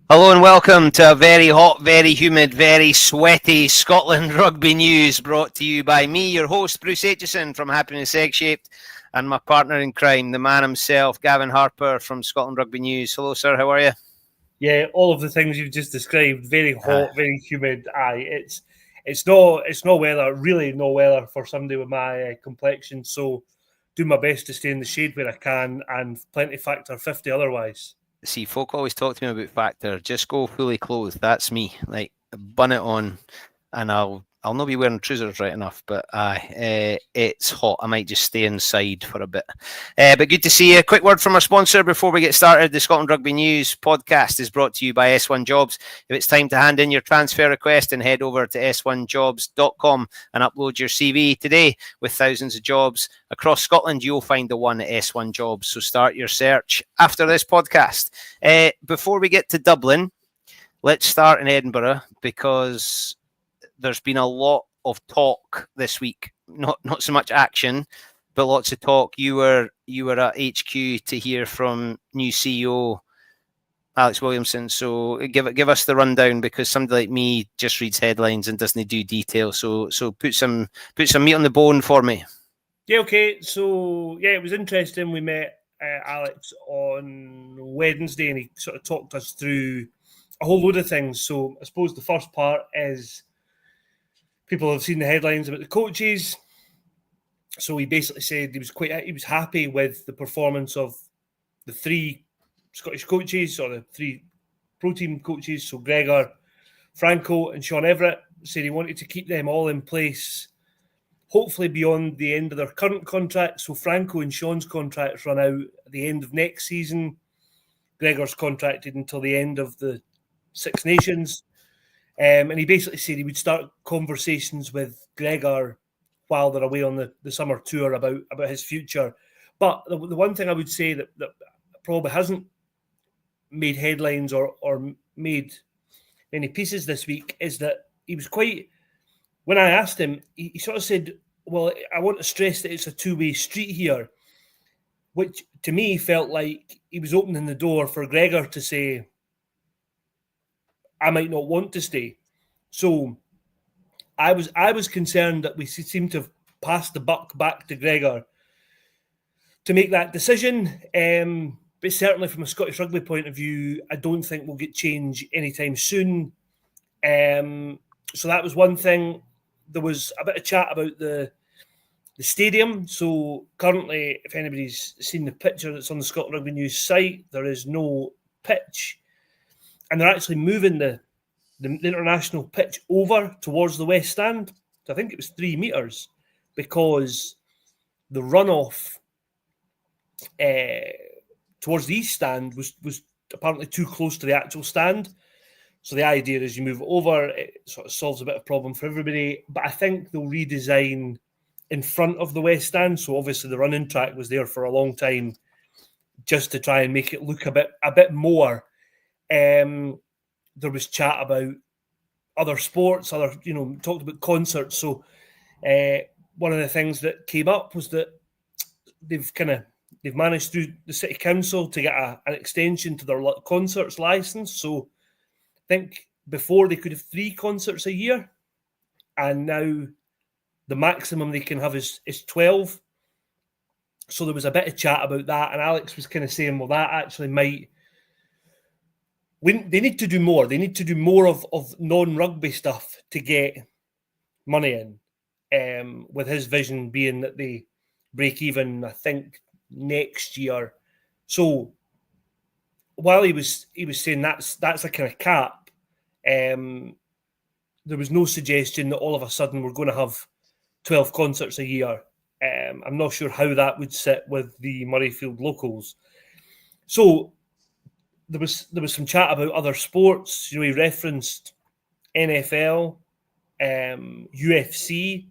Hello and welcome to a very hot, very humid, very sweaty Scotland rugby news brought to you by me, your host, Bruce Aitchison from Happiness Egg-Shaped, and my partner in crime, the man himself, Gavin Harper from Scotland Rugby News. Hello, sir. How are you? Yeah, all of the things you've just described, very hot, very humid. It's no weather, really no weather for somebody with my complexion. So do my best to stay in the shade where I can, and plenty factor 50 otherwise. See, folk always talk to me about factor. Just go fully clothed. That's me. Like, bun it on, and I'll not be wearing trousers right enough, but it's hot. I might just stay inside for a bit. But good to see you. A quick word from our sponsor before we get started. The Scotland Rugby News podcast is brought to you by S1 Jobs. If it's time to hand in your transfer request, and head over to s1jobs.com and upload your CV today. With thousands of jobs across Scotland, you'll find the one at S1 Jobs. So start your search after this podcast. Before we get to Dublin, let's start in Edinburgh, because there's been a lot of talk this week. Not so much action, but lots of talk. You were at HQ to hear from new CEO Alex Williamson. So give us the rundown, because somebody like me just reads headlines and doesn't do detail. So put some meat on the bone for me. Yeah, okay. So yeah, it was interesting. We met Alex on Wednesday, and he sort of talked us through a whole load of things. So I suppose the first part is, people have seen the headlines about the coaches. So he basically said he was happy with the performance of the three Scottish coaches, or the three pro team coaches. So Gregor, Franco and Sean Everett. Said he wanted to keep them all in place, hopefully beyond the end of their current contract. So Franco and Sean's contracts run out at the end of next season. Gregor's contracted until the end of the Six Nations. And he basically said he would start conversations with Gregor while they're away on the summer tour about his future. But the one thing I would say that probably hasn't made headlines or made many pieces this week is that he was quite, when I asked him, he sort of said, well, I want to stress that it's a two-way street here, which to me felt like he was opening the door for Gregor to say, I might not want to stay. So I was concerned that we seemed to have passed the buck back to Gregor to make that decision. But certainly from a Scottish Rugby point of view, I don't think we'll get change anytime soon. So that was one thing. There was a bit of chat about the stadium. So currently, if anybody's seen the picture that's on the Scotland Rugby News site, there is no pitch. And they're actually moving the international pitch over towards the West Stand. So I think it was 3 metres, because the runoff towards the East Stand was apparently too close to the actual stand. So the idea is you move it over, it sort of solves a bit of problem for everybody. But I think they'll redesign in front of the West Stand. So obviously the running track was there for a long time, just to try and make it look a bit more. There was chat about other sports, talked about concerts. So one of the things that came up was that they've managed through the City Council to get an extension to their concerts license. So I think before they could have 3 concerts a year, and now the maximum they can have is 12. So there was a bit of chat about that, and Alex was kind of saying, well, that actually might... They need to do more. They need to do more of non-rugby stuff to get money in, with his vision being that they break even, I think, next year. So while he was saying that's a kind of cap, there was no suggestion that all of a sudden we're going to have 12 concerts a year. I'm not sure how that would sit with the Murrayfield locals. So there was some chat about other sports. He referenced NFL, UFC,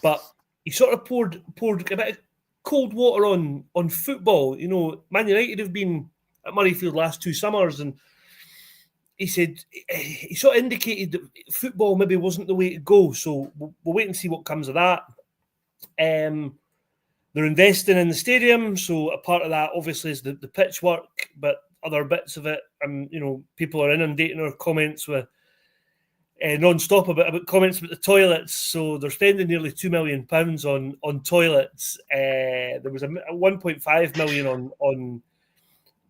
but he sort of poured a bit of cold water on football. Man United have been at Murrayfield last 2 summers, and he said he sort of indicated that football maybe wasn't the way to go. So we'll wait and see what comes of that. They're investing in the stadium, so a part of that obviously is the pitch work, but other bits of it. People are inundating our comments with non-stop about comments about the toilets. So they're spending nearly £2 million on toilets. There was a 1.5 million on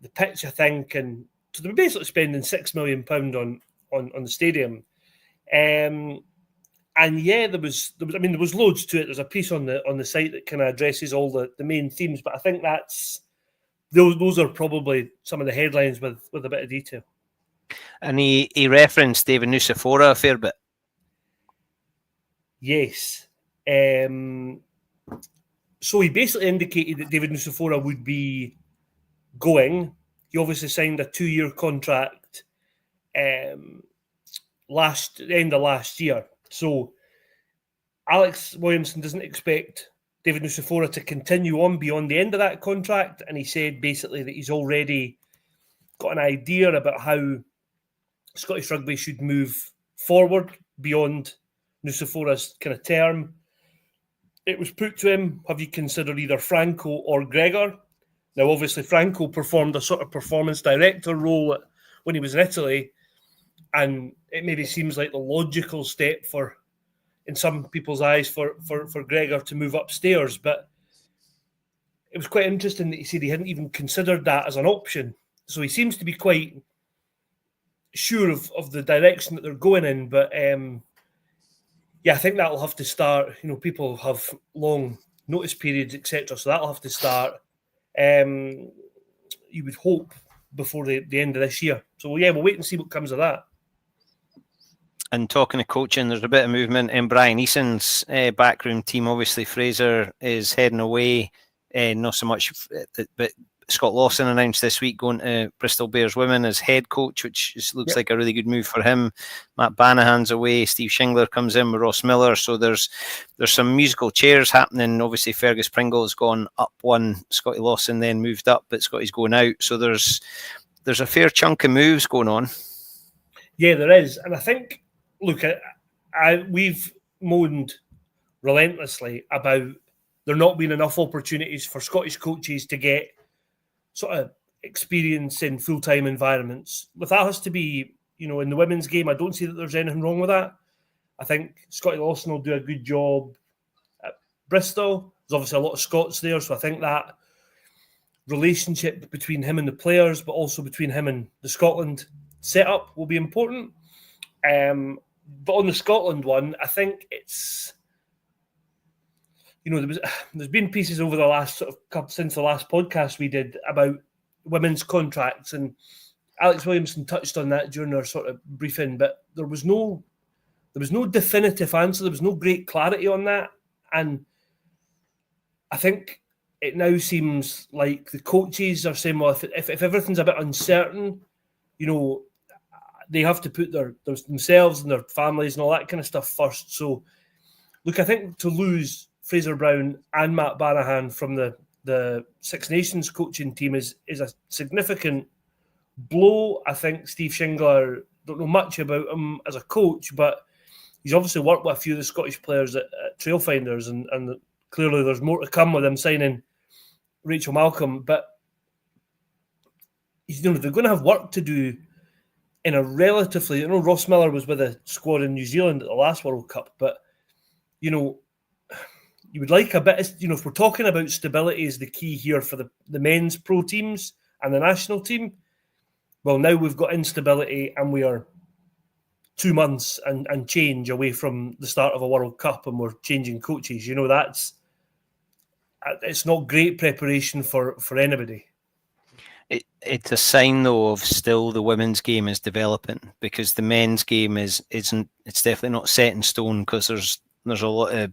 the pitch, I think, and so they were basically spending £6 million on the stadium. And yeah, there was loads to it. There's a piece on the site that kind of addresses all the main themes, but I think those are probably some of the headlines with a bit of detail. And he referenced David Nucifora a fair bit. Yes. So he basically indicated that David Nucifora would be going. He obviously signed a 2-year contract end of last year. So Alex Williamson doesn't expect David Nucifora to continue on beyond the end of that contract, and he said basically that he's already got an idea about how Scottish Rugby should move forward beyond Nucifora's kind of term. It was put to him, have you considered either Franco or Gregor? Now, obviously, Franco performed a sort of performance director role when he was in Italy, and it maybe seems like the logical step in some people's eyes, for Gregor to move upstairs. But it was quite interesting that he said he hadn't even considered that as an option. So he seems to be quite sure of the direction that they're going in. But I think that'll have to start. People have long notice periods, etc. So that'll have to start. You would hope before the end of this year. So yeah, we'll wait and see what comes of that. And talking of coaching, there's a bit of movement in Brian Eason's backroom team. Obviously, Fraser is heading away. Not so much, but Scott Lawson announced this week going to Bristol Bears Women as head coach, which looks like a really good move for him. Matt Banahan's away. Steve Shingler comes in with Ross Miller. So there's some musical chairs happening. Obviously, Fergus Pringle has gone up one. Scotty Lawson then moved up, but Scotty's going out. So there's a fair chunk of moves going on. Yeah, there is. And I think, look, we've moaned relentlessly about there not being enough opportunities for Scottish coaches to get sort of experience in full-time environments. But that has to be, in the women's game, I don't see that there's anything wrong with that. I think Scotty Lawson will do a good job at Bristol. There's obviously a lot of Scots there, so I think that relationship between him and the players, but also between him and the Scotland setup will be important. But on the Scotland one, I think it's, there's been pieces over the last since the last podcast we did about women's contracts, and Alex Williamson touched on that during our sort of briefing, but there was no definitive answer. There was no great clarity on that, and I think it now seems like the coaches are saying, well, if everything's a bit uncertain, they have to put themselves and their families and all that kind of stuff first. So, look, I think to lose Fraser Brown and Matt Banahan from the Six Nations coaching team is a significant blow. I think Steve Shingler, don't know much about him as a coach, but he's obviously worked with a few of the Scottish players at Trailfinders, and clearly there's more to come with him signing Rachel Malcolm. But they're going to have work to do in a relatively, Ross Miller was with a squad in New Zealand at the last World Cup, but, you would like a bit, if we're talking about stability is the key here for the men's pro teams and the national team, well, now we've got instability and we are 2 months and change away from the start of a World Cup, and we're changing coaches. It's not great preparation for anybody. It's a sign, though, of still the women's game is developing, because the men's game it's definitely not set in stone, because there's a lot of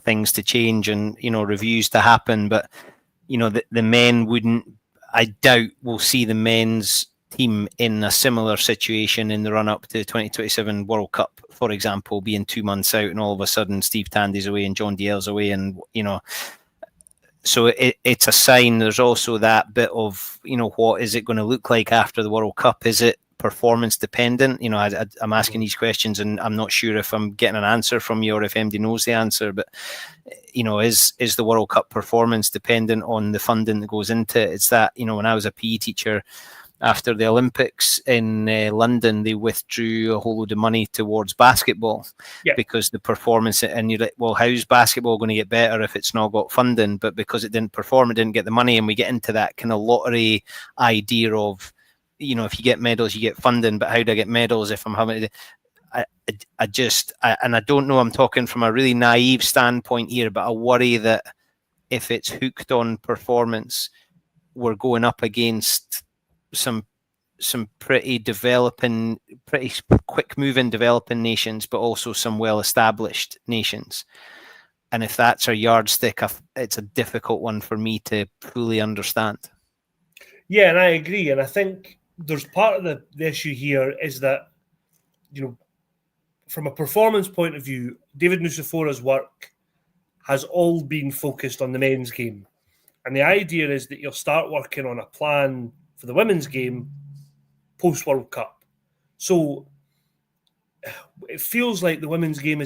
things to change and reviews to happen. But the men wouldn't, I doubt we'll see the men's team in a similar situation in the run up to the 2027 World Cup, for example, being 2 months out and all of a sudden Steve Tandy's away and John Dalziel's away, and so it's a sign. There's also that bit of what is it going to look like after the World Cup? Is it performance dependent? I'm asking these questions and I'm not sure if I'm getting an answer from you or if MD knows the answer, but is the World Cup performance dependent on the funding that goes into it? It's that, when I was a PE teacher, after the Olympics in London, they withdrew a whole load of money towards basketball because the performance, and you're like, well, how's basketball going to get better if it's not got funding? But because it didn't perform, it didn't get the money, and we get into that kind of lottery idea of, if you get medals, you get funding, but how do I get medals if I'm having to... And I don't know, I'm talking from a really naive standpoint here, but I worry that if it's hooked on performance, we're going up against some pretty quick moving developing nations, but also some well-established nations. And if that's our yardstick, it's a difficult one for me to fully understand. Yeah, and I agree. And I think there's part of the issue here is that, from a performance point of view, David Nucifora's work has all been focused on the men's game. And the idea is that you'll start working on a plan for the women's game post-World Cup. So it feels like the women's game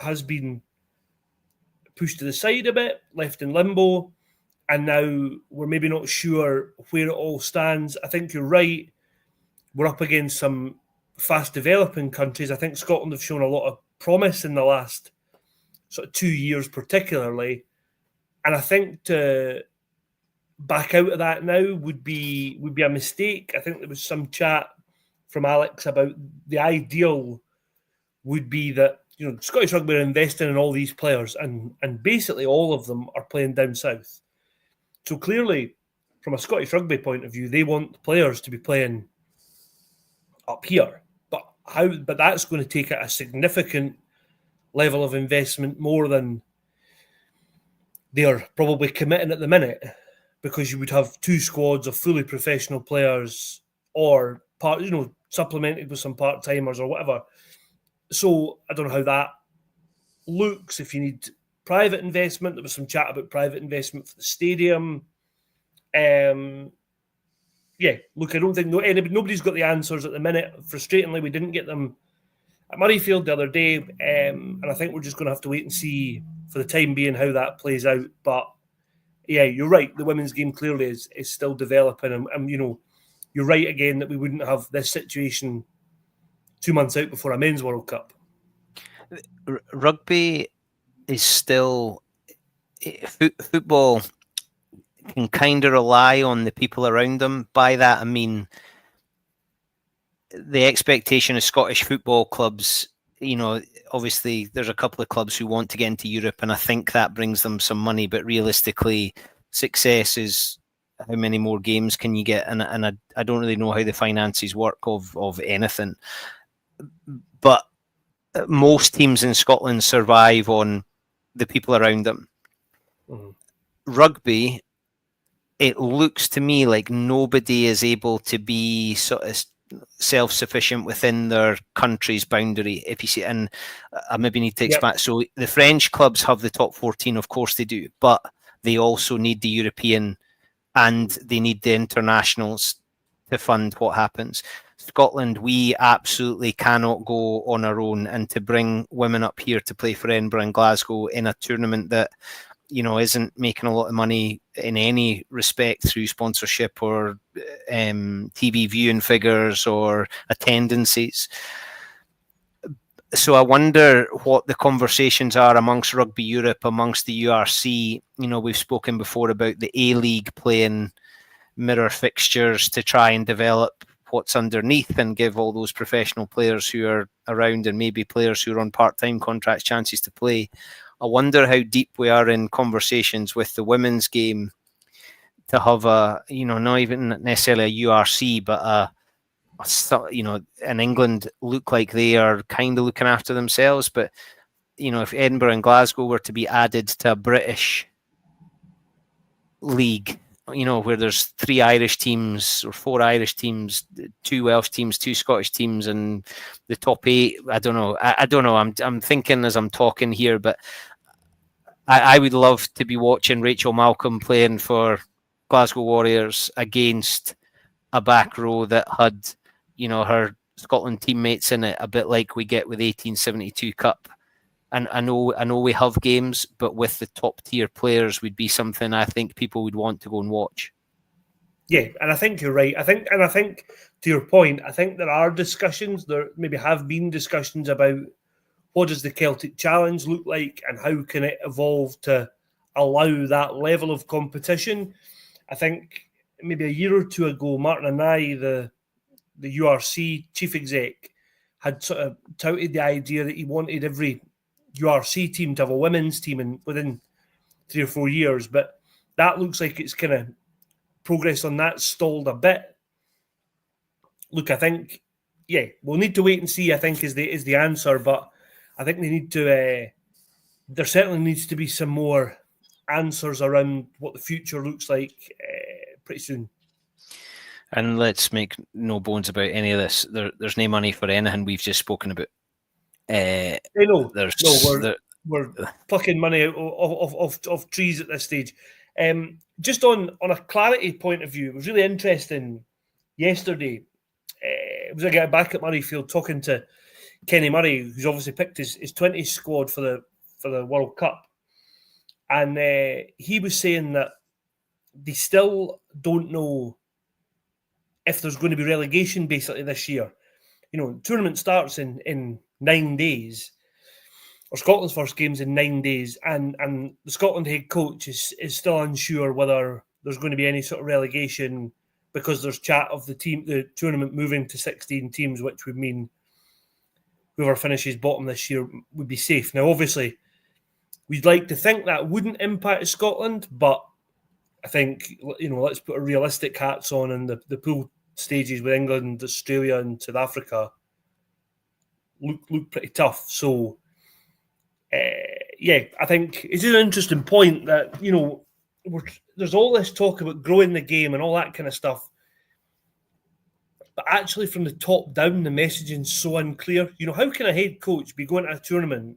has been pushed to the side a bit, left in limbo, and now we're maybe not sure where it all stands. I think you're right. We're up against some fast developing countries. I think Scotland have shown a lot of promise in the last sort of 2 years particularly, and I think to back out of that now would be a mistake. I think there was some chat from Alex about the ideal would be that Scottish Rugby are investing in all these players, and basically all of them are playing down south. So clearly, from a Scottish Rugby point of view, they want players to be playing up here. But that's going to take a significant level of investment, more than they are probably committing at the minute, because you would have 2 squads of fully professional players, or supplemented with some part-timers or whatever. So I don't know how that looks. If you need private investment, there was some chat about private investment for the stadium. Look, I don't think nobody's got the answers at the minute. Frustratingly, we didn't get them at Murrayfield the other day, and I think we're just going to have to wait and see for the time being how that plays out. But yeah, you're right. The women's game clearly is still developing, and you're right again that we wouldn't have this situation 2 months out before a men's World Cup. Rugby is still football. Can kind of rely on the people around them. By that, I mean the expectation of Scottish football clubs, obviously there's a couple of clubs who want to get into Europe, and I think that brings them some money, but realistically, success is how many more games can you get, and I don't really know how the finances work of anything. But most teams in Scotland survive on the people around them. Mm-hmm. Rugby, it looks to me like nobody is able to be sort of self-sufficient within their country's boundary. If you see, and I maybe need to expand. Yep. So the French clubs have the top 14, of course they do, but they also need the European and they need the internationals to fund what happens. Scotland, we absolutely cannot go on our own, and to bring women up here to play for Edinburgh and Glasgow in a tournament that isn't making a lot of money in any respect through sponsorship or TV viewing figures or attendances. So I wonder what the conversations are amongst Rugby Europe, amongst the URC. We've spoken before about the A-League playing mirror fixtures to try and develop what's underneath and give all those professional players who are around, and maybe players who are on part-time contracts, chances to play. I wonder how deep we are in conversations with the women's game to have not even necessarily a URC, but in England look like they are kind of looking after themselves. But, if Edinburgh and Glasgow were to be added to a British league, where there's 3 Irish teams or 4 Irish teams, 2 Welsh teams, 2 Scottish teams, and the top 8, I don't know. I don't know. I'm thinking as I'm talking here, but I would love to be watching Rachel Malcolm playing for Glasgow Warriors against a back row that had, her Scotland teammates in it, a bit like we get with 1872 Cup. And I know we have games, but with the top tier players would be something I think people would want to go and watch. Yeah, and I think you're right. I think to your point, I think there are discussions. There maybe have been discussions about what does the Celtic Challenge look like and how can it evolve to allow that level of competition. I think maybe a year or two ago, Martin and I, the URC chief exec, had sort of touted the idea that he wanted every URC team to have a women's team within 3 or 4 years, but that looks like it's kind of progress on that stalled a bit. Look, I think, yeah, we'll need to wait and see, I think, is the answer, but I think they need to, there certainly needs to be some more answers around what the future looks like pretty soon. And let's make no bones about any of this. There's no money for anything we've just spoken about. We're plucking money out of trees at this stage. Just on a clarity point of view, it was really interesting yesterday. It was a guy back at Murrayfield talking to Kenny Murray, who's obviously picked his 20 squad for the World Cup, and he was saying that they still don't know if there's going to be relegation basically this year. You know, the tournament starts in 9 days, or Scotland's first game's in 9 days, and the Scotland head coach is still unsure whether there's going to be any sort of relegation, because there's chat of the tournament moving to 16 teams, which would mean whoever finishes bottom this year would be safe. Now, obviously, we'd like to think that wouldn't impact Scotland, but I think, you know, let's put a realistic hats on, and the pool stages with England, Australia, and South Africa look pretty tough. So, yeah, I think it's an interesting point that, you know, there's all this talk about growing the game and all that kind of stuff, but actually from the top down, the messaging's so unclear. You know, how can a head coach be going to a tournament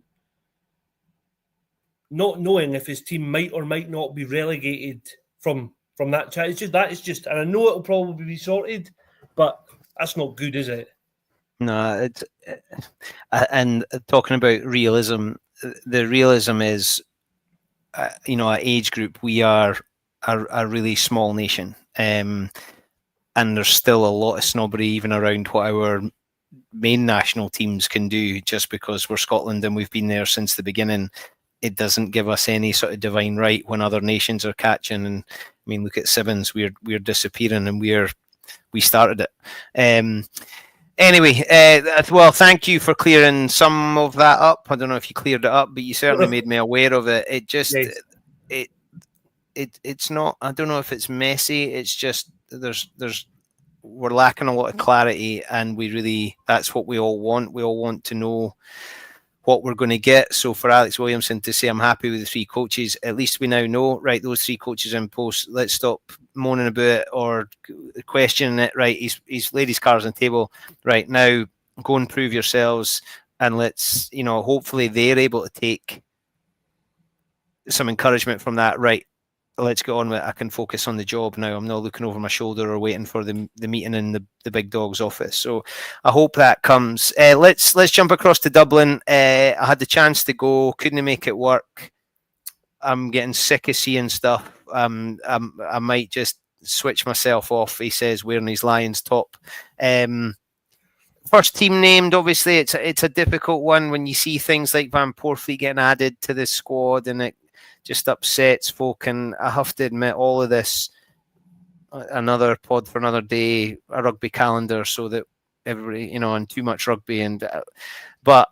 not knowing if his team might or might not be relegated from that chat? It's just, and I know it'll probably be sorted, but that's not good, is it? No, it's and talking about realism, the realism is, you know, our age group, we are a really small nation, and there's still a lot of snobbery even around what our main national teams can do. Just because we're Scotland and we've been there since the beginning, it doesn't give us any sort of divine right when other nations are catching. And I mean, look at Sevens, we're disappearing, and we started it. Anyway, well, thank you for clearing some of that up. I don't know if you cleared it up, but you certainly made me aware of it. It just, yes. It's not, I don't know if it's messy. It's just, we're lacking a lot of clarity, and that's what we all want. We all want to know what we're going to get. So for Alex Williamson to say, I'm happy with the 3 coaches, at least we now know, right, those 3 coaches in post, let's stop moaning about it or questioning it, right? He's laid his cards on the table, right, now go and prove yourselves, and let's, you know, hopefully they're able to take some encouragement from that, right? Let's get on with it. I can focus on the job now. I'm not looking over my shoulder or waiting for the meeting in the big dog's office. So I hope that comes. Let's jump across to Dublin. I had the chance to go, couldn't make it work. I'm getting sick of seeing stuff. I might just switch myself off, he says, wearing his Lions top. First team named, obviously, it's a difficult one when you see things like Van Porfleet getting added to the squad, and it just upsets folk. And I have to admit, all of this, another pod for another day, a rugby calendar, so that everybody, you know, and too much rugby. And but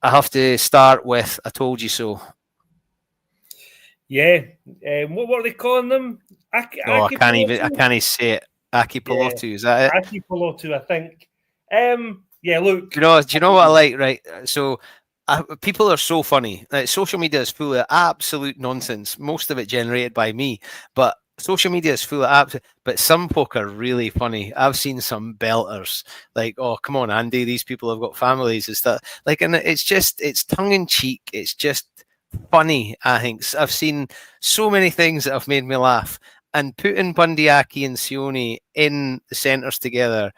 I have to start with I told you so. Yeah, what were they calling them? I can't even say it. Aki Polotu, yeah. Is that it? Aki Polotu, I think. Yeah, look. Do you know what I like? Right, so. People are so funny. Like, social media is full of absolute nonsense. Most of it generated by me, but social media is full of absolute. But some folk are really funny. I've seen some belters. Like, oh, come on, Andy. These people have got families and stuff. Like, and it's tongue in cheek. It's just funny. I think I've seen so many things that have made me laugh. And putting Bundyaki and Sione in the centres together,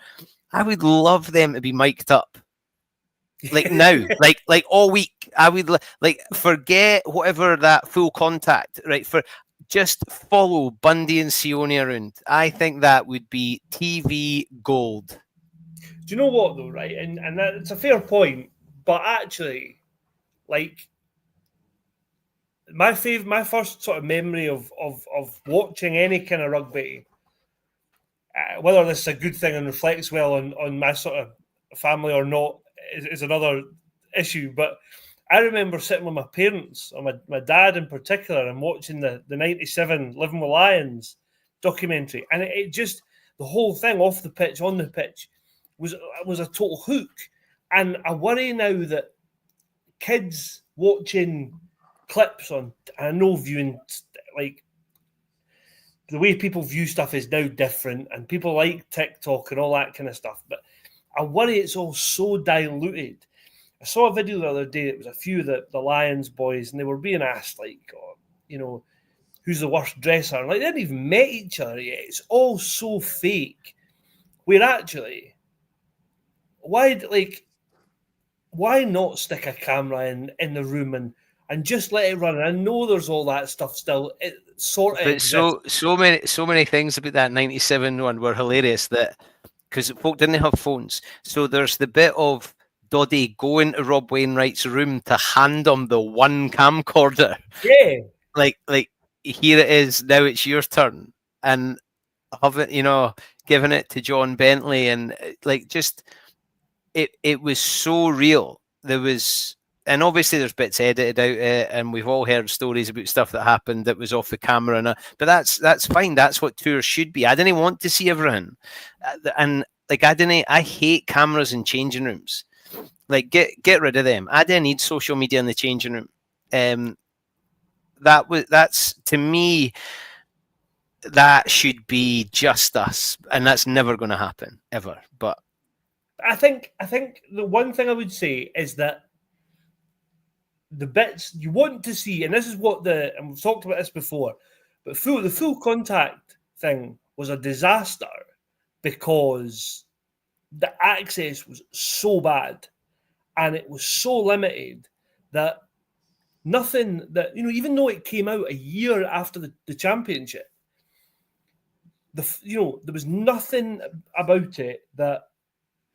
I would love them to be mic'd up. Like now, like all week, I would like forget whatever that full contact, right? just follow Bundy and Sione around. I think that would be TV gold. Do you know what though, right? And that's a fair point, but actually, like my first sort of memory of watching any kind of rugby, whether this is a good thing and reflects well on my sort of family or not, is another issue. But I remember sitting with my parents, or my dad in particular, and watching the 97 Living with Lions documentary. And it just, the whole thing off the pitch, on the pitch, was a total hook. And I worry now that kids watching clips on, I know viewing, like, the way people view stuff is now different, and people like TikTok and all that kind of stuff. But I worry it's all so diluted. I saw a video the other day. It was a few of the Lions boys, and they were being asked, like, who's the worst dresser? And, like, they hadn't even met each other yet. It's all so fake. Where actually, why not stick a camera in the room and just let it run? And I know there's all that stuff still. It sort of exists. So many things about that 97 one were hilarious, that because folk didn't have phones. So there's the bit of Doddy going to Rob Wainwright's room to hand him the one camcorder. Yeah. Like here it is, now it's your turn. And having, giving it to John Bentley, and like, just it was so real. There was, and obviously there's bits edited out, and we've all heard stories about stuff that happened that was off the camera, but that's fine. That's what tours should be. I didn't want to see everything, and like I hate cameras in changing rooms. Like, get rid of them. I didn't need social media in the changing room. That's to me, that should be just us, and that's never going to happen ever. But I think the one thing I would say is that the bits you want to see, and this is what and we've talked about this before, but the full contact thing was a disaster because the access was so bad and it was so limited that nothing that, even though it came out a year after the championship, there was nothing about it that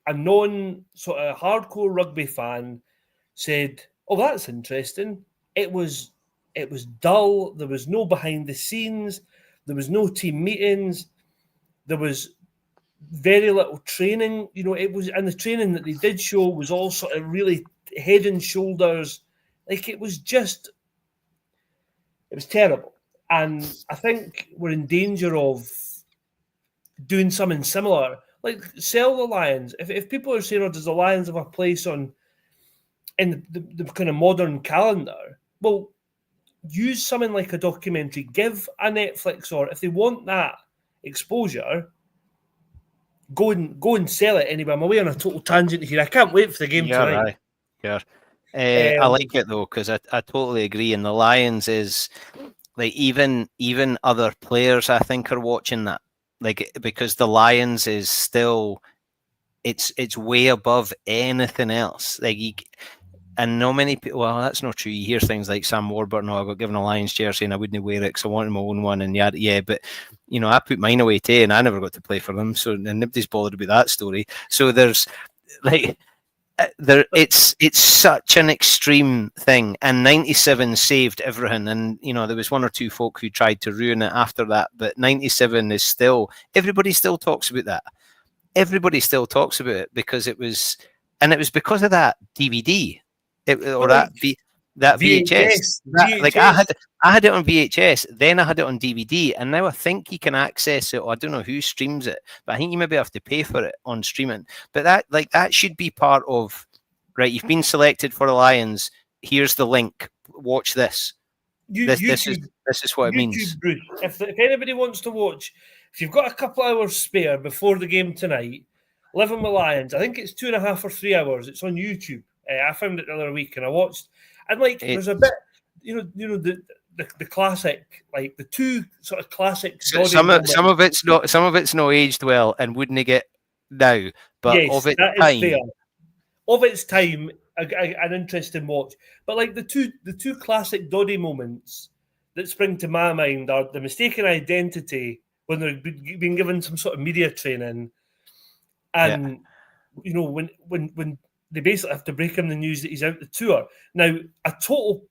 a non sort of hardcore rugby fan said, "Oh, that's interesting." It was dull. There was no behind the scenes. There was no team meetings. There was very little training. It was, and the training that they did show was all sort of really head and shoulders. Like, it was terrible. And I think we're in danger of doing something similar. Like, sell the Lions. If people are saying, "Oh, does the Lions have a place in the kind of modern calendar?" Well, use something like a documentary. Give a Netflix, or if they want that exposure, go and sell it anyway. I'm away on a total tangent here. I can't wait for the game tonight. Yeah. I like it though, because I totally agree. And the Lions is like, even other players I think are watching that, like, because the Lions is still, it's way above anything else. Like, and not many people, well, that's not true. You hear things like Sam Warburton, "Oh, I got given a Lions jersey and I wouldn't wear it because I wanted my own one," and yeah, but I put mine away too, and I never got to play for them, so, and nobody's bothered about that story. So there's like, it's such an extreme thing, and 97 saved everything. And there was one or two folk who tried to ruin it after that, but 97 is still, everybody still talks about that. Everybody still talks about it because it was because of that DVD, that VHS. Like, I had it on VHS, then I had it on DVD, and now I think you can access it. Or I don't know who streams it, but I think you maybe have to pay for it on streaming. But that should be part of, right, you've been selected for the Lions. Here's the link. Watch this. This is what it means. Bruce, if anybody wants to watch, if you've got a couple hours spare before the game tonight, Living with Lions, I think it's 2.5 or 3 hours. It's on YouTube. I found it the other week and I watched. And like, there's a bit, the classic, like the two sort of classic. Some of it's not aged well and wouldn't get now. But yes, of its time, an interesting watch. But like the two classic Doddy moments that spring to my mind are the mistaken identity when they're being given some sort of media training, and when they basically have to break him the news that he's out the tour. Now, a total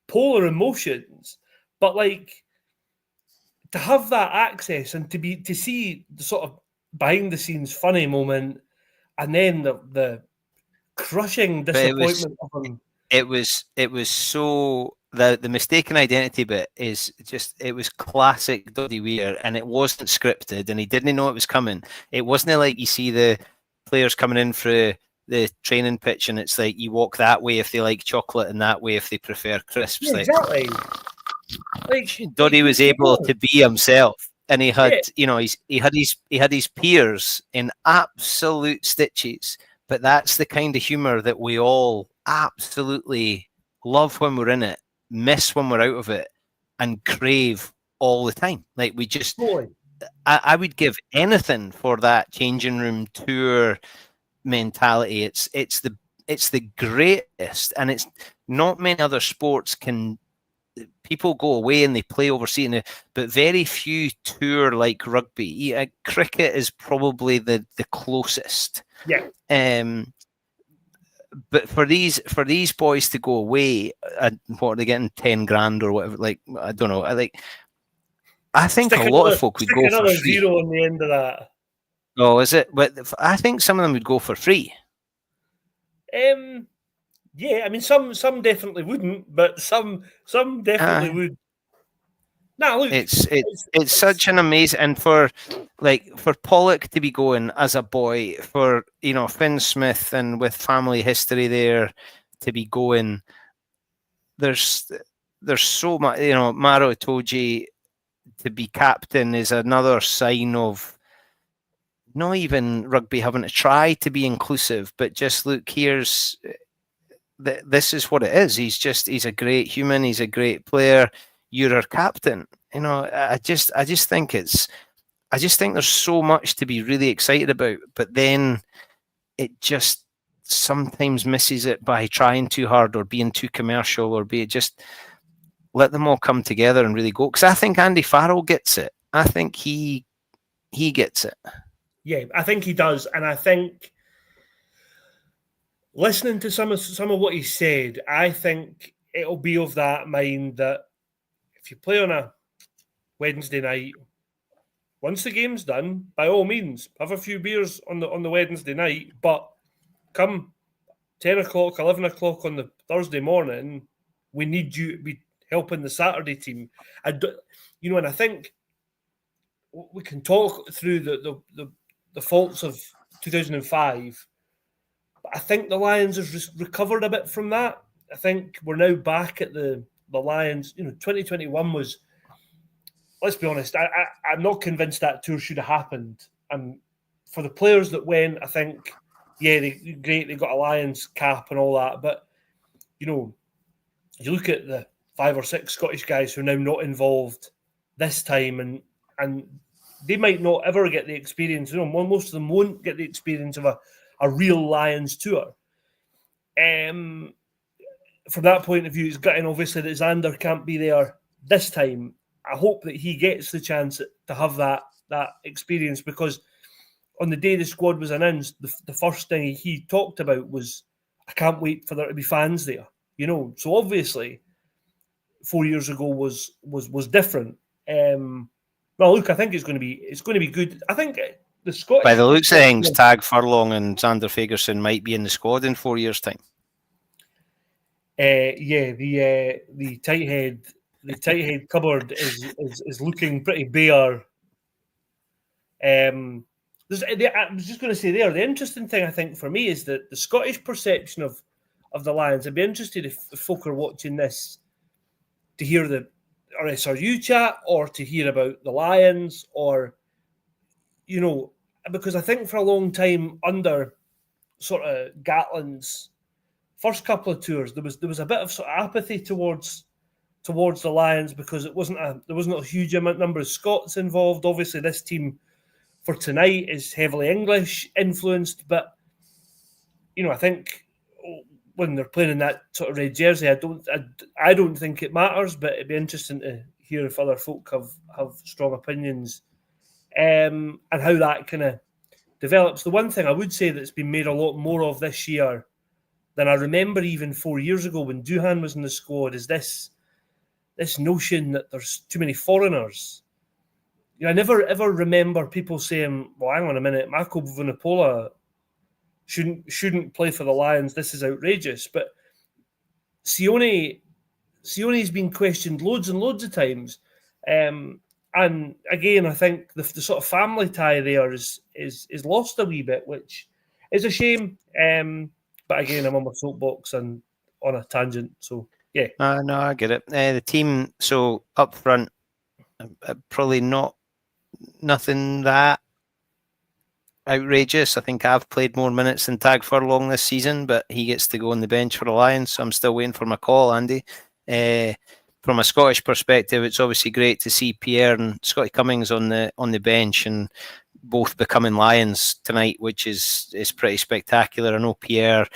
polar emotions, but like to have that access and to see the sort of behind the scenes funny moment, and then the crushing disappointment of him. It was so the mistaken identity bit is just, it was classic Doddy Weir, and it wasn't scripted, and he didn't know it was coming. It wasn't like you see the players coming in for the training pitch and it's like you walk that way if they like chocolate and that way if they prefer crisps. Yeah, exactly. Doddy was able to be himself, and he had he had his peers in absolute stitches. But that's the kind of humour that we all absolutely love when we're in it, miss when we're out of it, and crave all the time. Like we just, I would give anything for that changing room tour mentality. It's the greatest, and it's not many other sports can. People go away and they play overseas, but very few tour like rugby. Cricket is probably the closest. Yeah. But for these boys to go away, what are they getting, 10 grand or whatever? Like, I don't know. I think a lot of folk would go for free. Zero on the end of that. Oh, is it? But I think some of them would go for free. Yeah, I mean, some definitely wouldn't, but some definitely would. No, look, it's such an amazing, and for Pollock to be going as a boy, for Finn Smith and with family history there to be going. There's so much, Maro Itoje to be captain is another sign of not even rugby having to try to be inclusive, but just look, this is what it is. He's a great human. He's a great player. You're our captain. I just think there's so much to be really excited about, but then it just sometimes misses it by trying too hard or being too commercial, or just let them all come together and really go. Because I think Andy Farrell gets it. I think he gets it. Yeah, I think he does, and I think listening to some of what he said, I think it'll be of that mind that if you play on a Wednesday night, once the game's done, by all means, have a few beers on the Wednesday night, but come 10 o'clock, 11 o'clock on the Thursday morning, we need you to be helping the Saturday team. And I think we can talk through the faults of 2005, but I think the Lions have recovered a bit from that. I think we're now back at the Lions. 2021 was, let's be honest, I'm not convinced that tour should have happened. And for the players that went, I think, yeah, they got a Lions cap and all that. But, you look at the 5 or 6 Scottish guys who are now not involved this time, and they might not ever get the experience. Most of them won't get the experience of a real Lions tour. From that point of view, it's gutting, obviously, that Xander can't be there this time. I hope that he gets the chance to have that experience, because on the day the squad was announced, the first thing he talked about was, I can't wait for there to be fans there. So obviously 4 years ago was different. Well, look, I think it's going to be good. I think the Scottish, by the looks of things, Tag Furlong and Xander Fagerson might be in the squad in 4 years' time. The tight head cupboard is looking pretty bare. I was just going to say there, the interesting thing I think for me is that the Scottish perception of the Lions. I'd be interested if folk are watching this to hear the SRU chat, or to hear about the Lions, or because I think for a long time under sort of Gatland's first couple of tours, there was a bit of sort of apathy towards the Lions, because there wasn't a huge number of Scots involved. Obviously, this team for tonight is heavily English influenced, but I think when they're playing in that sort of red jersey. I don't think it matters, but it'd be interesting to hear if other folk have strong opinions, and how that kind of develops. The one thing I would say that's been made a lot more of this year than I remember even 4 years ago when Duhan was in the squad is this notion that there's too many foreigners. I never ever remember people saying, "Well, hang on a minute, Marco Vunipola shouldn't play for the Lions. This is outrageous." But Sione's been questioned loads and loads of times, and again, I think the sort of family tie there is lost a wee bit, which is a shame. But again, I'm on my soapbox and on a tangent, so yeah. No, I get it. The team, so up front, probably nothing that outrageous. I think I've played more minutes than Tag Furlong this season, but he gets to go on the bench for the Lions, so I'm still waiting for my call, Andy. From a Scottish perspective, it's obviously great to see Pierre and Scotty Cummings on the bench and both becoming Lions tonight, which is pretty spectacular. I know Pierre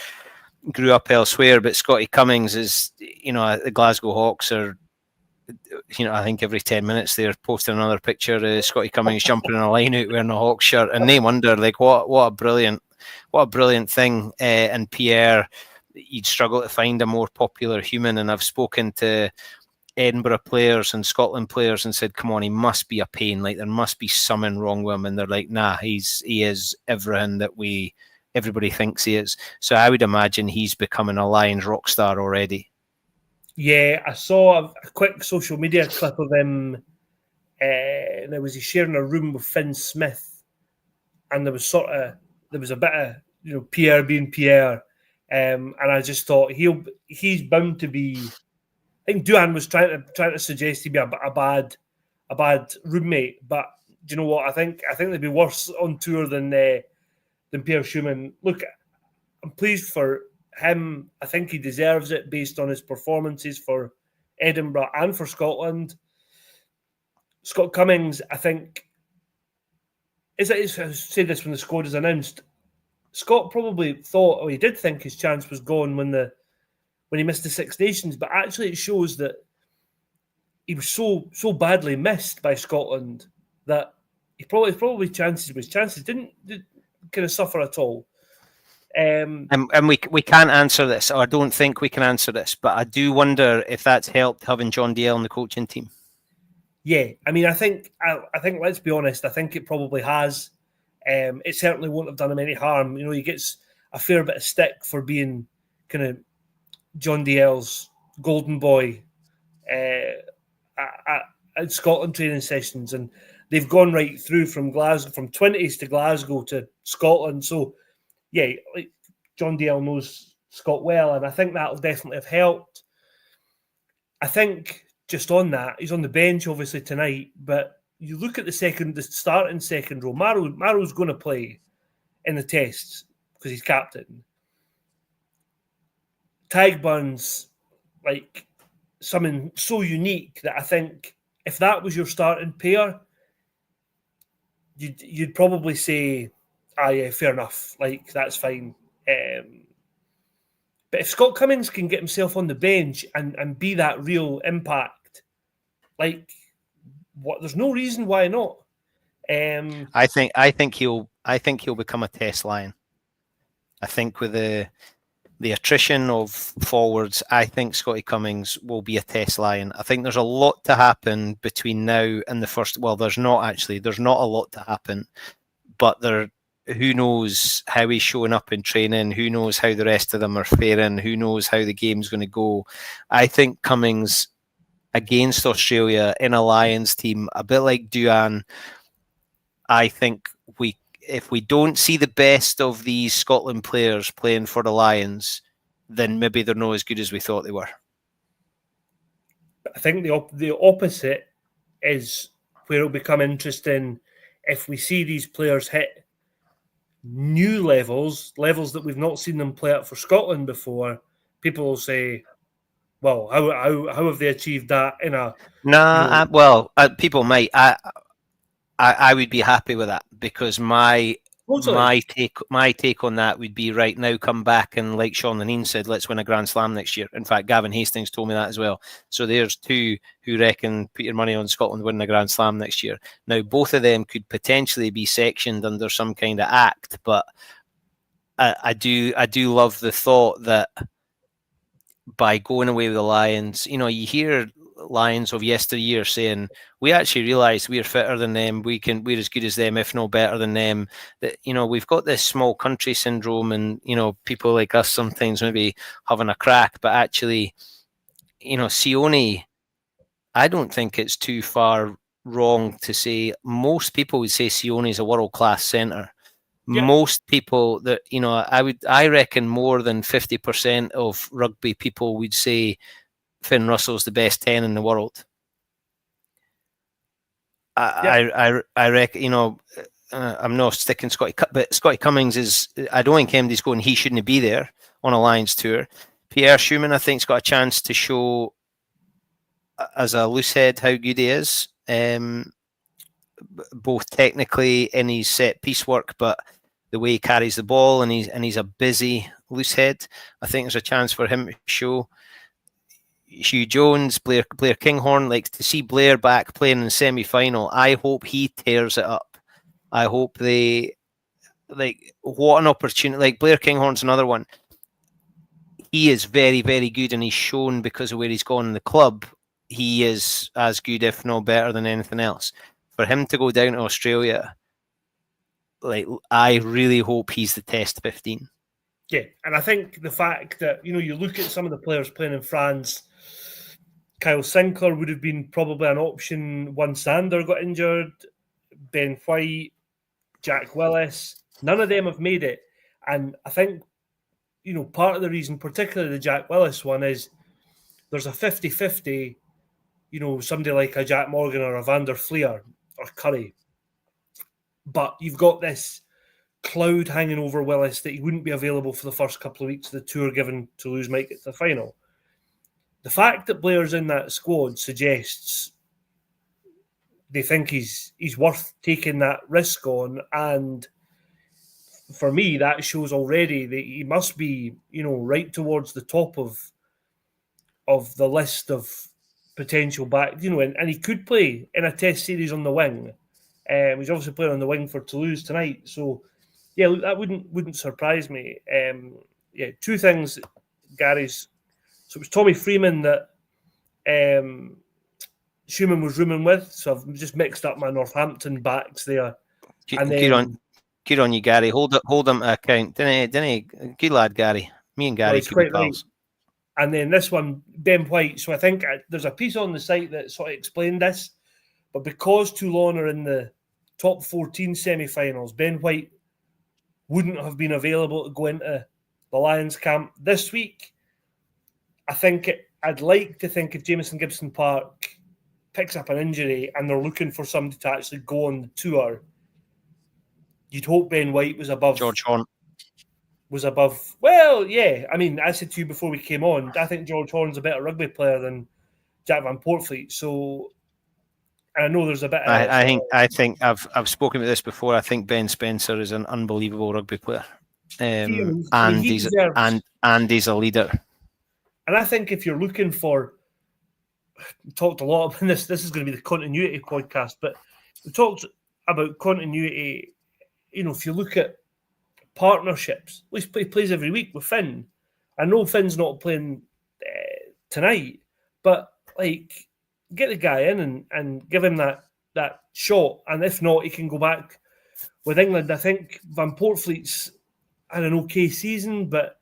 grew up elsewhere, but Scotty Cummings is, the Glasgow Hawks are, I think every 10 minutes they're posting another picture of Scotty Cummings jumping in a line out wearing a Hawks shirt, and they wonder what a brilliant thing. And Pierre, you'd struggle to find a more popular human. And I've spoken to Edinburgh players and Scotland players and said, "Come on, he must be a pain. Like there must be something wrong with him." And they're like, "Nah, he is everything that everybody thinks he is." So I would imagine he's becoming a Lions rock star already. Yeah, I saw a quick social media clip of him, and he sharing a room with Finn Smith, and there was a bit of Pierre being Pierre, and I just thought he's bound to be. I think Duhan was trying to suggest he'd be a bad roommate, but do you know what? I think they'd be worse on tour than Pierre Schumann. Look, I'm pleased for him. I think he deserves it based on his performances for Edinburgh and for Scotland. Scott Cummings, I think, I said this when the squad is announced. Scott probably thought, or he did think his chance was gone when he missed the Six Nations, but actually it shows that he was so badly missed by Scotland that he probably chances didn't kind of suffer at all. And we can't answer this, or I don't think we can answer this, but I do wonder if that's helped having John Dalziel on the coaching team. Yeah, I mean, I think let's be honest, I think it probably has. It certainly won't have done him any harm. He gets a fair bit of stick for being kind of John Dalziel's golden boy at Scotland training sessions, and they've gone right through from 20s to Glasgow to Scotland. So yeah, John Dalziel knows Scott well, and I think that'll definitely have helped. I think just on that, he's on the bench obviously tonight, but you look at the starting second row. Maro's going to play in the tests because he's captain. Tagburn's something so unique that I think if that was your starting pair, you'd probably say, yeah, fair enough. That's fine. But if Scott Cummings can get himself on the bench and be that real impact, there's no reason why not. I think he'll become a test Lion. I think with the attrition of forwards, I think Scotty Cummings will be a test Lion. I think there's a lot to happen between now and the first. Well, there's not a lot to happen, but who knows how he's showing up in training? Who knows how the rest of them are faring? Who knows how the game's going to go? I think Cummings against Australia in a Lions team, a bit like Duhan, I think if we don't see the best of these Scotland players playing for the Lions, then maybe they're not as good as we thought they were. I think the opposite is where it'll become interesting if we see these players hit new levels that we've not seen them play at for Scotland before. People will say, well, how have they achieved that in a... People might. I would be happy with that because my Totally. my take on that would be right now. Come back and, like Sean Lanine said, let's win a Grand Slam next year. In fact, Gavin Hastings told me that as well. So there's two who reckon put your money on Scotland winning a Grand Slam next year. Now both of them could potentially be sectioned under some kind of act, but I do love the thought that by going away with the Lions, you hear Lions of yesteryear saying, we actually realise we're fitter than them, we're as good as them, if no better than them. That we've got this small country syndrome, and people like us sometimes maybe having a crack, but actually, Sione, I don't think it's too far wrong to say most people would say Sione is a world-class centre. Yep. Most people that I reckon more than 50% of rugby people would say Finn Russell's the best 10 in the world. I reckon, I'm not sticking Scotty, but Scotty Cummings is. I don't think MD's going. He shouldn't be there on a Lions tour. Pierre Schumann, I think, has got a chance to show as a loose head how good he is. Both technically in his set piece work, but the way he carries the ball, and he's a busy loose head. I think there's a chance for him to show. Hugh Jones, Blair Kinghorn, like to see Blair back playing in the semi-final. I hope he tears it up. I hope they what an opportunity. Like Blair Kinghorn's another one. He is very, very good, and he's shown because of where he's gone in the club, he is as good, if not better, than anything else. For him to go down to Australia, I really hope he's the test 15. Yeah, and I think the fact that, you look at some of the players playing in France, Kyle Sinclair would have been probably an option once Sander got injured, Ben White, Jack Willis, none of them have made it. And I think, part of the reason, particularly the Jack Willis one, is there's a 50-50, somebody like a Jack Morgan or a Van der Fleer or Curry. But you've got this cloud hanging over Willis that he wouldn't be available for the first couple of weeks of the tour, given Toulouse might get to the final. The fact that Blair's in that squad suggests they think he's worth taking that risk on, and for me, that shows already that he must be, right towards the top of the list of potential back, and he could play in a test series on the wing. He's obviously playing on the wing for Toulouse tonight, so yeah, that wouldn't surprise me. Two things, Gary's. So it was Tommy Freeman that Schumann was rooming with. So I've just mixed up my Northampton backs there. Good on you, Gary. Hold him to account. Didn't he? Good lad, Gary. Me and Gary could be pals. Right. And then this one, Ben White. So I think there's a piece on the site that sort of explained this. But because Toulon are in the top 14 semi-finals, Ben White wouldn't have been available to go into the Lions camp this week. I'd like to think if Jameson Gibson Park picks up an injury and they're looking for somebody to actually go on the tour, you'd hope Ben White was above George Horn. Well, yeah. I mean, I said to you before we came on, I think George Horn's a better rugby player than Jack Van Poortvliet. So I know there's a bit. I think I've spoken about this before. I think Ben Spencer is an unbelievable rugby player, and he's a leader. And I think if you're looking for, we talked a lot about this. This is going to be the continuity podcast, but we talked about continuity. If you look at partnerships, at least he plays every week with Finn. I know Finn's not playing tonight, but get the guy in and give him that shot. And if not, he can go back with England. I think Van Poortvliet's had an okay season, but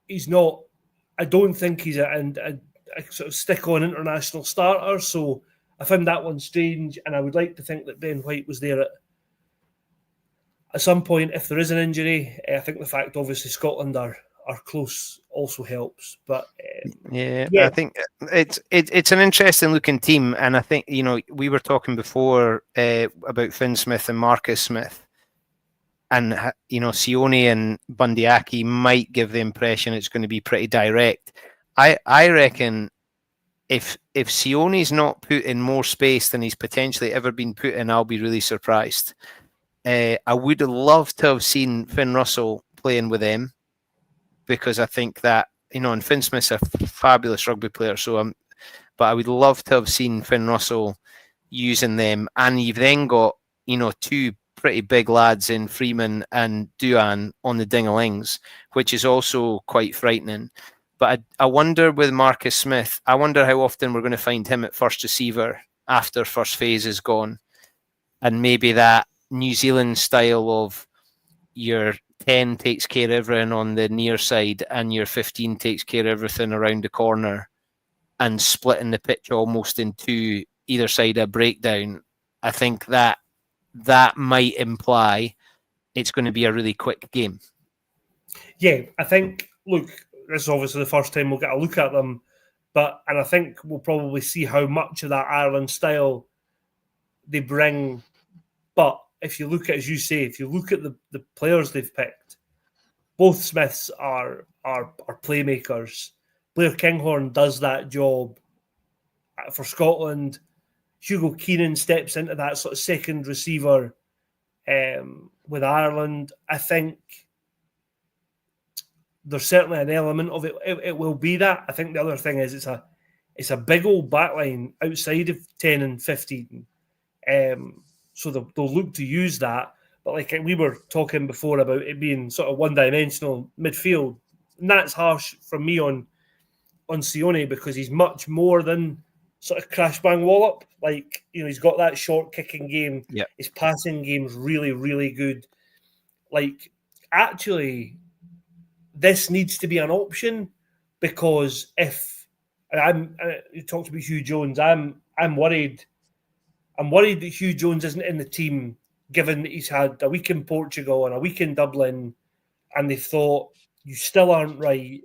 he's not. I don't think he's a sort of stick-on international starter. So I found that one strange, and I would like to think that Ben White was there at some point if there is an injury. I think the fact, obviously, Scotland are close also helps. But I think it's an interesting looking team, and I think we were talking before about Finn Smith and Marcus Smith. And, Sione and Bundyaki might give the impression it's going to be pretty direct. I reckon if Sione's not put in more space than he's potentially ever been put in, I'll be really surprised. I would have loved to have seen Finn Russell playing with them, because I think that, and Finn Smith's a fabulous rugby player. But I would love to have seen Finn Russell using them, and you've then got two pretty big lads in Freeman and Duan on the ding-a-lings, which is also quite frightening. But I wonder with Marcus Smith, I wonder how often we're going to find him at first receiver after first phase is gone, and maybe that New Zealand style of your 10 takes care of everything on the near side and your 15 takes care of everything around the corner, and splitting the pitch almost in two, either side a breakdown. I think that might imply it's going to be a really quick game. Yeah, I think, look, this is obviously the first time we'll get a look at them, and I think we'll probably see how much of that Ireland style they bring. But if you look at, as you say, if you look at the players they've picked, both Smiths are playmakers. Blair Kinghorn does that job for Scotland. Hugo Keenan steps into that sort of second receiver with Ireland. I think there's certainly an element of it. It will be that. I think the other thing is it's a big old backline outside of 10 and 15. So they'll look to use that. But like we were talking before about it being sort of one-dimensional midfield, and that's harsh from me on Sione, because he's much more than sort of crash bang wallop. Like, he's got that short kicking game. Yep. His passing game's really, really good. Like, actually, this needs to be an option, because if you talked about Hugh Jones, I'm worried. I'm worried that Hugh Jones isn't in the team, given that he's had a week in Portugal and a week in Dublin, and they thought, you still aren't right.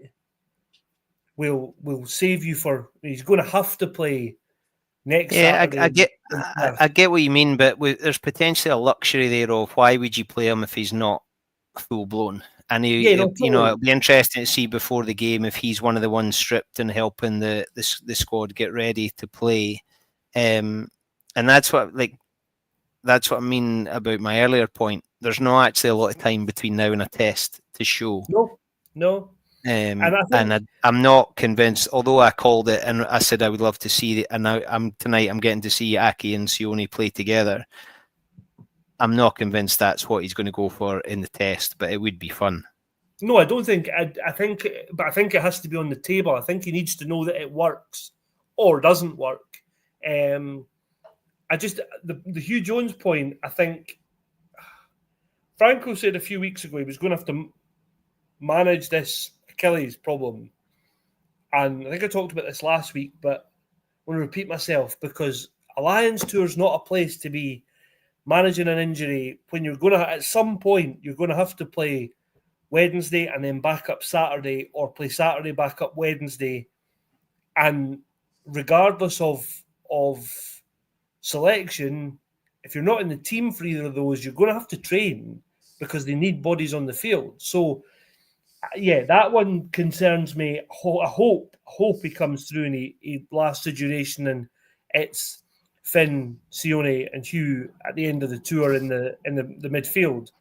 We'll save you for. He's going to have to play next Saturday. I get what you mean, but there's potentially a luxury there of why would you play him if he's not full blown? And it'll be interesting to see before the game if he's one of the ones stripped and helping the squad get ready to play. And that's what I mean about my earlier point. There's not actually a lot of time between now and a test to show. No. I'm not convinced, although I called it and I said I would love to see it, and now tonight I'm getting to see Aki and Sione play together. I'm not convinced that's what he's going to go for in the test, but it would be fun. No, I don't think. I think it has to be on the table. I think he needs to know that it works or doesn't work. The Hugh Jones point, I think Franco said a few weeks ago he was going to have to manage this Achilles problem. And I think I talked about this last week, but I want to repeat myself, because a Lions tour is not a place to be managing an injury when you're going to, at some point, you're going to have to play Wednesday and then back up Saturday, or play Saturday, back up Wednesday. And regardless of selection, if you're not in the team for either of those, you're going to have to train, because they need bodies on the field. So, yeah, that one concerns me. I hope he comes through and he lasts the duration, and it's Finn, Sione, and Hugh at the end of the tour in the midfield.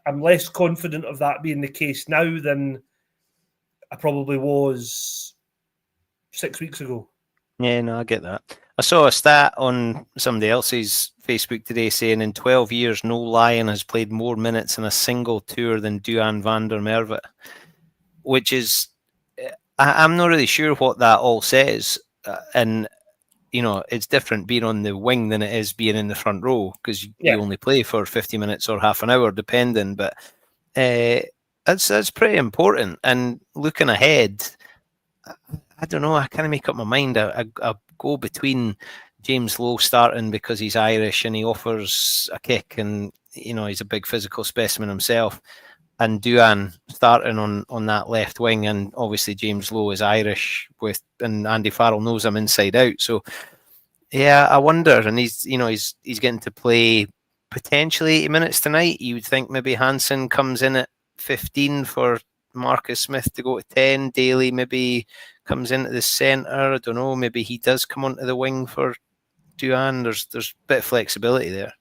I'm less confident of that being the case now than I probably was 6 weeks ago. Yeah, no, I get that. I saw a stat on somebody else's Facebook today saying in 12 years, no Lion has played more minutes in a single tour than Duan van der Merwe, which is, I'm not really sure what that all says. And, it's different being on the wing than it is being in the front row, because you only play for 50 minutes or half an hour, depending. But that's pretty important. And looking ahead, I don't know. I kind of make up my mind. I go between James Lowe starting because he's Irish and he offers a kick, and he's a big physical specimen himself, and Duan starting on that left wing, and obviously James Lowe is Irish and Andy Farrell knows him inside out. So yeah, I wonder. And he's getting to play potentially 80 minutes tonight. You would think maybe Hansen comes in at 15 for Marcus Smith to go to 10. Daly maybe comes into the centre. I don't know. Maybe he does come onto the wing for Duan. There's a bit of flexibility there.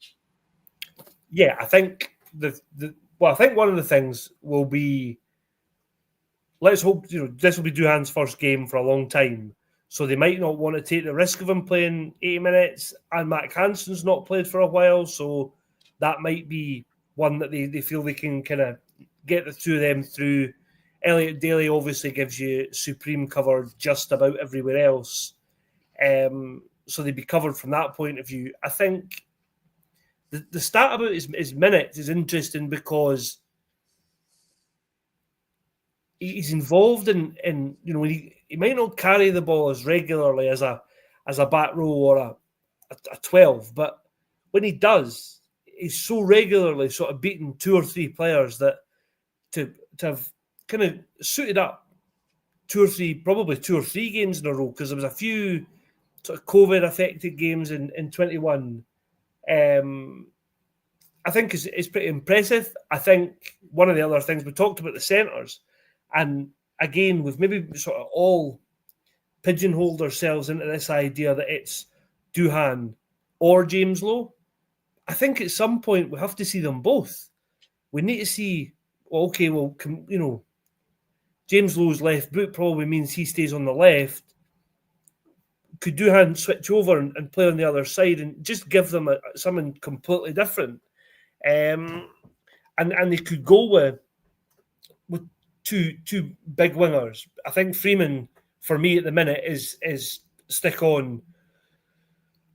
yeah, I think I think one of the things will be, let's hope, this will be Duhan's first game for a long time, so they might not want to take the risk of him playing 80 minutes, and Matt Hansen's not played for a while, so that might be one that they feel they can kind of get the two of them through. Elliot Daly obviously gives you supreme cover just about everywhere else, so they'd be covered from that point of view. I think the stat about his minutes is interesting because he's involved in when he might not carry the ball as regularly as a back row or a 12, but when he does, he's so regularly sort of beating two or three players that to have kind of suited up probably two or three games in a row, because there was a few sort of COVID affected games in 21. I think is pretty impressive. I think one of the other things, we talked about the centres, and again, we've maybe sort of all pigeonholed ourselves into this idea that it's Duhan or James Lowe. I think at some point we have to see them both. We need to see, James Lowe's left boot probably means he stays on the left. Could Duhan switch over and play on the other side and just give them something completely different? And they could go with two big wingers. I think Freeman, for me at the minute, is stick on.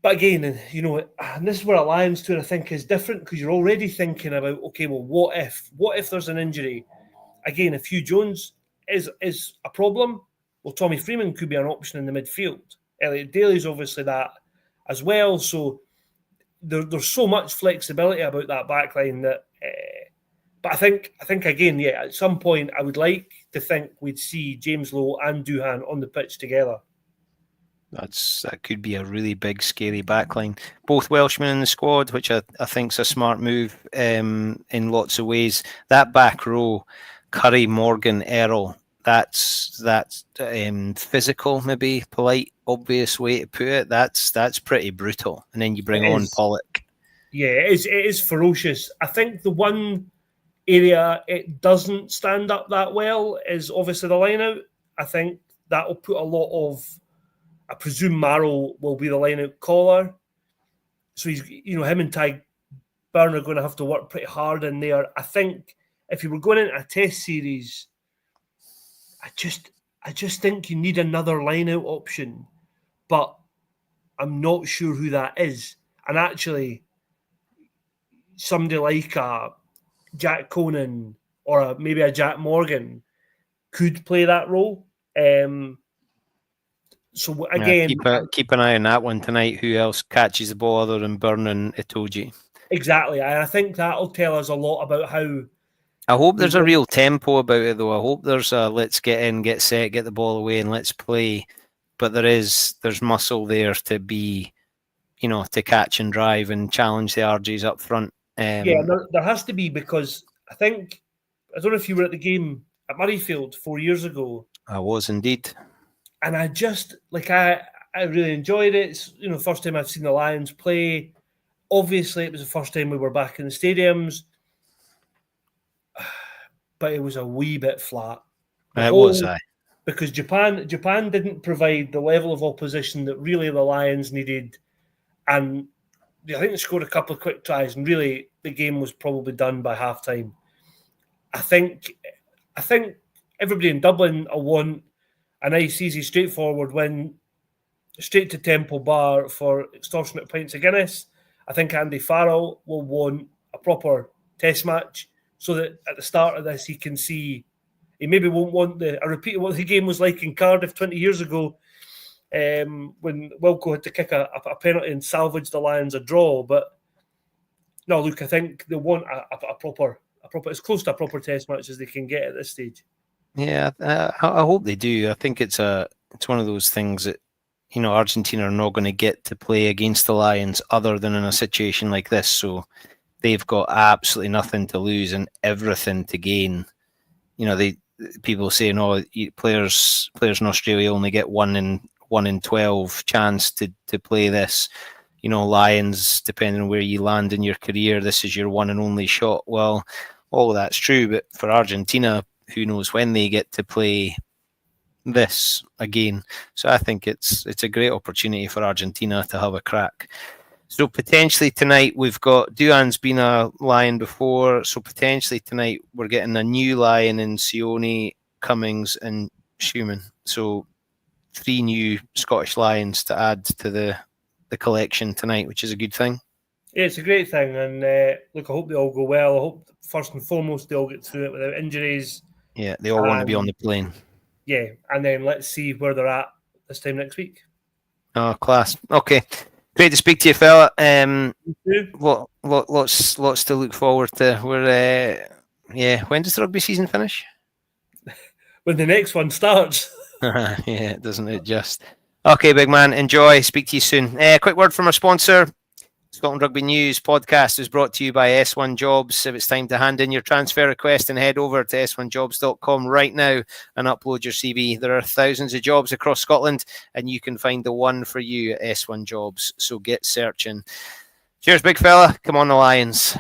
But again, and this is where a Lions tour I think is different, because you're already thinking about, okay, well, what if there's an injury? Again, if Hugh Jones is a problem, well, Tommy Freeman could be an option in the midfield. Elliot Daly's obviously that as well. So there's so much flexibility about that backline that. But I think again, yeah, at some point I would like to think we'd see James Lowe and Duhan on the pitch together. That could be a really big, scary backline. Both Welshmen in the squad, which I think is a smart move in lots of ways. That back row, Curry, Morgan, Earl, that's physical, maybe polite, obvious way to put it. That's pretty brutal. And then you bring on Pollock. Yeah, it is ferocious. I think the one area it doesn't stand up that well is obviously the line out. I think that will put a lot of, I presume Marrow will be the line out caller. So he's, him and Ty Byrne are going to have to work pretty hard in there. I think if you were going into a test series, I just think you need another line out option, but I'm not sure who that is. And actually, somebody like a Jack Conan or maybe a Jack Morgan could play that role. So again, keep an eye on that one tonight. Who else catches the ball other than Byrne and Itoje? Exactly, and I think that'll tell us a lot about how. I hope there's a real tempo about it, though. I hope there's a let's get in, get set, get the ball away, and let's play. But there's muscle there to be, to catch and drive and challenge the RJs up front. Yeah, there has to be, because I don't know if you were at the game at Murrayfield 4 years ago. I was indeed. And I just, I really enjoyed it. It's, the first time I've seen the Lions play. Obviously, it was the first time we were back in the stadiums. But it was a wee bit flat. Because Japan didn't provide the level of opposition that really the Lions needed. And I think they scored a couple of quick tries, and really the game was probably done by halftime. I think everybody in Dublin will want a nice, easy, straightforward win, straight to Temple Bar for extortionate pints of Guinness. I think Andy Farrell will want a proper test match, so that at the start of this he can see. He maybe won't want a repeat of what the game was like in Cardiff 20 years ago, when Wilco had to kick a penalty and salvage the Lions a draw. But no, look, I think they want a proper, as close to a proper test match as they can get at this stage. Yeah, I hope they do. I think it's one of those things that, Argentina are not going to get to play against the Lions other than in a situation like this. So they've got absolutely nothing to lose and everything to gain. People say, players in Australia only get 1 in 12 chance to play this. Lions, depending on where you land in your career, this is your one and only shot. Well, all of that's true, but for Argentina, who knows when they get to play this again. So I think it's a great opportunity for Argentina to have a crack. So potentially tonight we've got Duan's been a Lion before, so potentially tonight we're getting a new Lion in Sione, Cummings and Schumann. So 3 new Scottish Lions to add to the collection tonight, which is a good thing. Yeah, it's a great thing, and look, I hope they all go well. I hope first and foremost they all get through it without injuries. Yeah, they all want to be on the plane. Yeah, and then let's see where they're at this time next week. Oh, class. Okay. Great to speak to you, fella. Lots to look forward to. When does the rugby season finish? When the next one starts. Yeah, doesn't it just? Okay, big man. Enjoy. Speak to you soon. Quick word from our sponsor. Scotland Rugby News podcast is brought to you by S1 Jobs. If it's time to hand in your transfer request, and head over to s1jobs.com right now and upload your CV. There are thousands of jobs across Scotland, and you can find the one for you at S1 Jobs. So get searching. Cheers, big fella. Come on, the Lions.